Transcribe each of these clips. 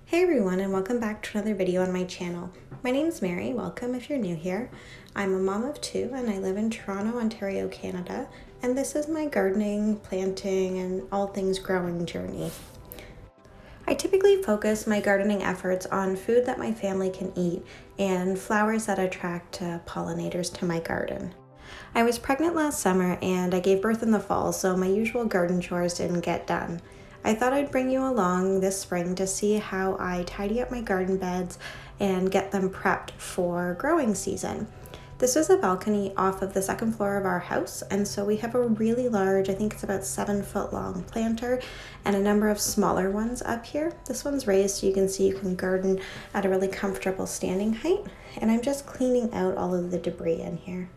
Hey everyone, and welcome back to another video on my channel. My name's Mary. Welcome if you're new here. I'm a mom of two and I live in Toronto, Ontario, Canada, and this is my gardening, planting, and all things growing journey. I typically focus my gardening efforts on food that my family can eat and flowers that attract pollinators to my garden. I was pregnant last summer and I gave birth in the fall, so my usual garden chores didn't get done. I thought I'd bring you along this spring to see how I tidy up my garden beds and get them prepped for growing season. This is a balcony off of the second floor of our house, and so we have a really large, I think it's about 7-foot long planter, and a number of smaller ones up here. This one's raised so you can see you can garden at a really comfortable standing height, and I'm just cleaning out all of the debris in here.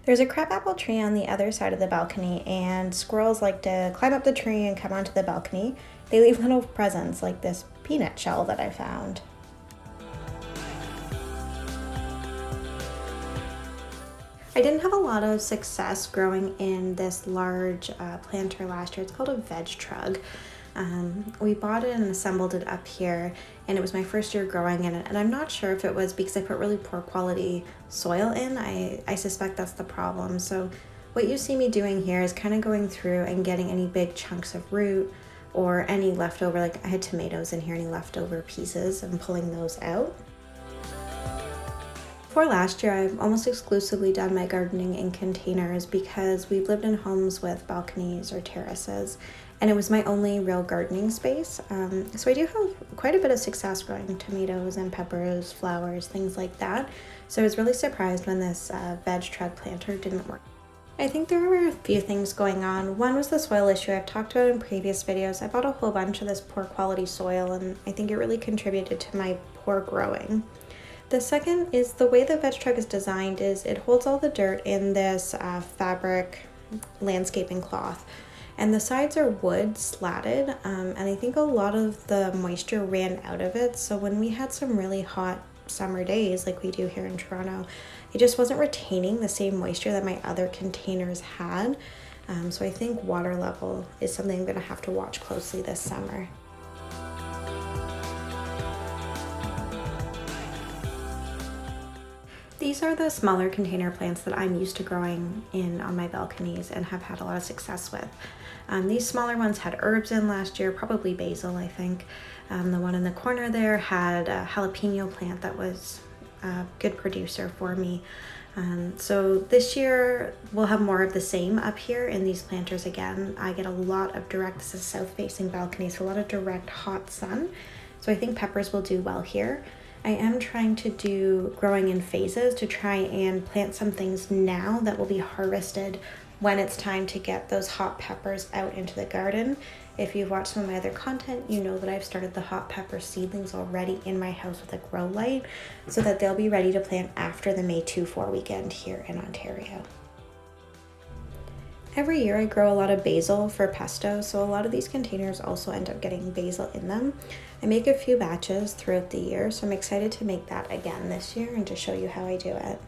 There's a crabapple tree on the other side of the balcony, and squirrels like to climb up the tree and come onto the balcony. They leave little presents like this peanut shell that I found. I didn't have a lot of success growing in this large planter last year. It's called a veg trug. We bought it and assembled it up here, and it was my first year growing in it, and I'm not sure if it was because I put really poor quality soil in. I suspect that's the problem. So what you see me doing here is kind of going through and getting any big chunks of root or any leftover, like I had tomatoes in here, any leftover pieces, and pulling those out. For last year, I've almost exclusively done my gardening in containers because we've lived in homes with balconies or terraces, and it was my only real gardening space. So I do have quite a bit of success growing tomatoes and peppers, flowers, things like that. So I was really surprised when this veg trug planter didn't work. I think there were a few things going on. One was the soil issue I've talked about in previous videos. I bought a whole bunch of this poor quality soil, and I think it really contributed to my poor growing. The second is the way the veg trug is designed is it holds all the dirt in this fabric landscaping cloth, and the sides are wood slatted, and I think a lot of the moisture ran out of it. So when we had some really hot summer days like we do here in Toronto, it just wasn't retaining the same moisture that my other containers had. So I think water level is something I'm going to have to watch closely this summer. These are the smaller container plants that I'm used to growing in on my balconies and have had a lot of success with. These smaller ones had herbs in last year, probably basil, I think. The one in the corner there had a jalapeno plant that was a good producer for me. So this year we'll have more of the same up here in these planters again. I get a lot of direct, this is south-facing balcony, so a lot of direct hot sun. So I think peppers will do well here. I am trying to do growing in phases to try and plant some things now that will be harvested when it's time to get those hot peppers out into the garden. If you've watched some of my other content, you know that I've started the hot pepper seedlings already in my house with a grow light so that they'll be ready to plant after the May 2-4 weekend here in Ontario. Every year I grow a lot of basil for pesto, so a lot of these containers also end up getting basil in them. I make a few batches throughout the year, so I'm excited to make that again this year and to show you how I do it.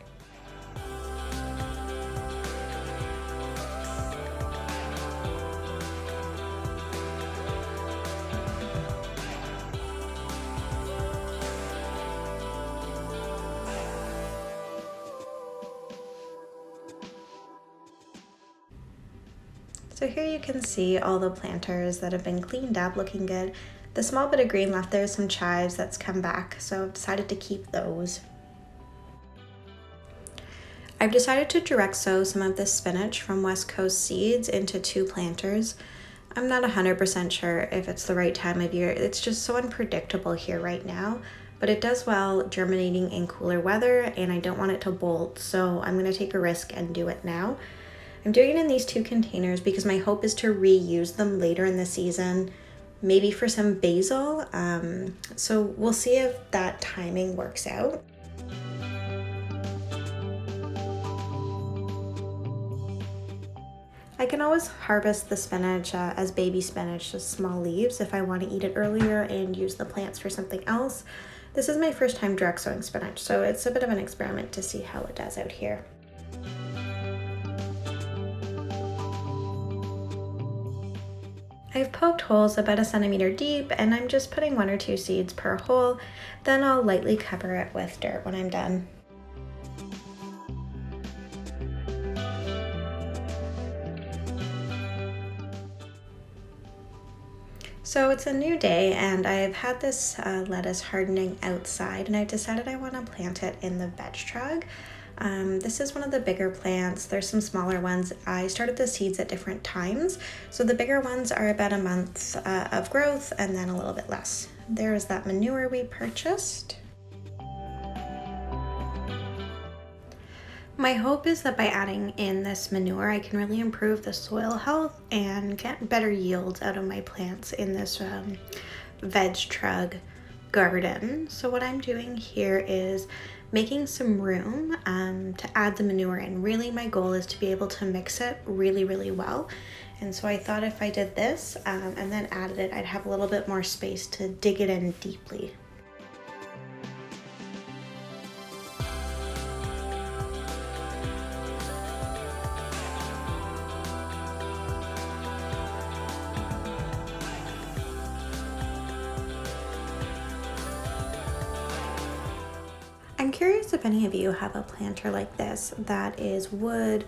So here you can see all the planters that have been cleaned up, looking good. The small bit of green left there is some chives that's come back, so I've decided to keep those. I've decided to direct sow some of this spinach from West Coast Seeds into 2 planters. I'm not 100% sure if it's the right time of year. It's just so unpredictable here right now, but it does well germinating in cooler weather, and I don't want it to bolt, so I'm going to take a risk and do it now. I'm doing it in these 2 containers because my hope is to reuse them later in the season, maybe for some basil. So we'll see if that timing works out. I can always harvest the spinach as baby spinach, just small leaves, if I want to eat it earlier and use the plants for something else. This is my first time direct sowing spinach, so it's a bit of an experiment to see how it does out here. I've poked holes about 1 centimeter deep, and I'm just putting 1 or 2 seeds per hole. Then I'll lightly cover it with dirt when I'm done. So it's a new day, and I've had this lettuce hardening outside, and I decided I want to plant it in the veg truck. This is one of the bigger plants. There's some smaller ones. I started the seeds at different times. So the bigger ones are about a month of growth and then a little bit less. There's that manure we purchased. My hope is that by adding in this manure, I can really improve the soil health and get better yields out of my plants in this veg truck garden. So what I'm doing here is making some room to add the manure in. Really, my goal is to be able to mix it really well. And so I thought if I did this and then added it, I'd have a little bit more space to dig it in deeply. I'm curious if any of you have a planter like this that is wood,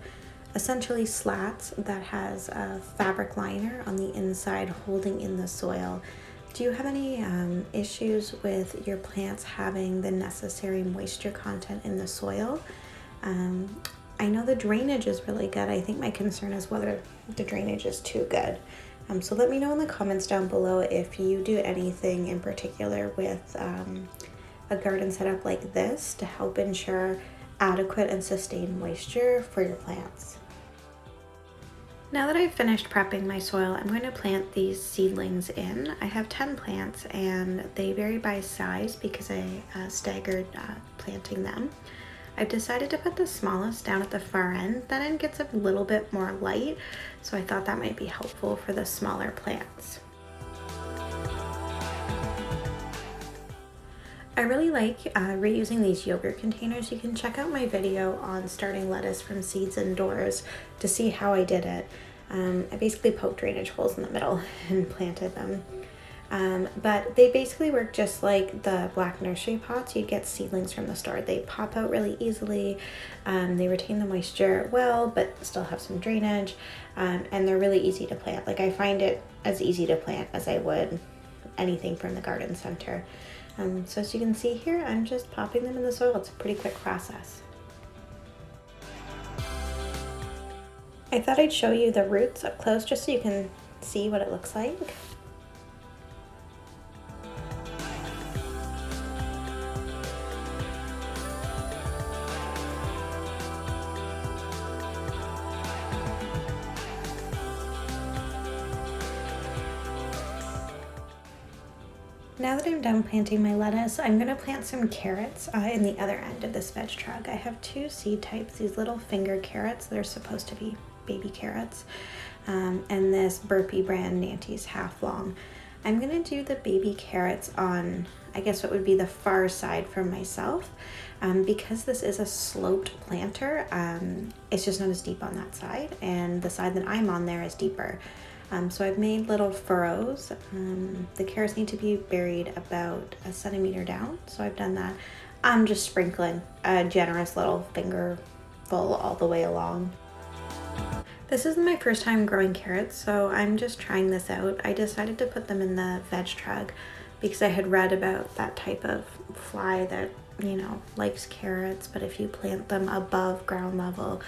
essentially slats, that has a fabric liner on the inside holding in the soil. Do you have any issues with your plants having the necessary moisture content in the soil? I know the drainage is really good. I think my concern is whether the drainage is too good. So let me know in the comments down below if you do anything in particular with a garden setup like this to help ensure adequate and sustained moisture for your plants. Now that I've finished prepping my soil, I'm going to plant these seedlings in. I have 10 plants and they vary by size because I staggered planting them. I've decided to put the smallest down at the far end. That end gets a little bit more light, so I thought that might be helpful for the smaller plants. I really like reusing these yogurt containers. You can check out my video on starting lettuce from seeds indoors to see how I did it. I basically poked drainage holes in the middle and planted them. But they basically work just like the black nursery pots. You get seedlings from the store. They pop out really easily. They retain the moisture well, but still have some drainage. And they're really easy to plant. Like, I find it as easy to plant as I would anything from the garden center. So as you can see here, I'm just popping them in the soil. It's a pretty quick process. I thought I'd show you the roots up close just so you can see what it looks like. Now that I'm done planting my lettuce, I'm going to plant some carrots in the other end of this veg truck. I have 2 seed types, these little finger carrots that are supposed to be baby carrots, and this Burpee brand Nante's half long. I'm going to do the baby carrots on, I guess what would be the far side from myself. Because this is a sloped planter, it's just not as deep on that side, and the side that I'm on there is deeper. So I've made little furrows. The carrots need to be buried about 1 centimeter down, so I've done that. I'm just sprinkling a generous little fingerful all the way along. This isn't my first time growing carrots, so I'm just trying this out. I decided to put them in the veg truck because I had read about that type of fly that, you know, likes carrots, but if you plant them above ground level,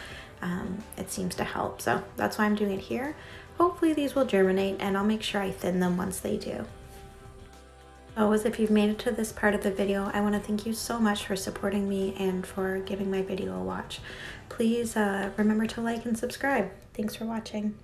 it seems to help. So that's why I'm doing it here. Hopefully these will germinate, and I'll make sure I thin them once they do. Always, if you've made it to this part of the video, I want to thank you so much for supporting me and for giving my video a watch. Please remember to like and subscribe. Thanks for watching.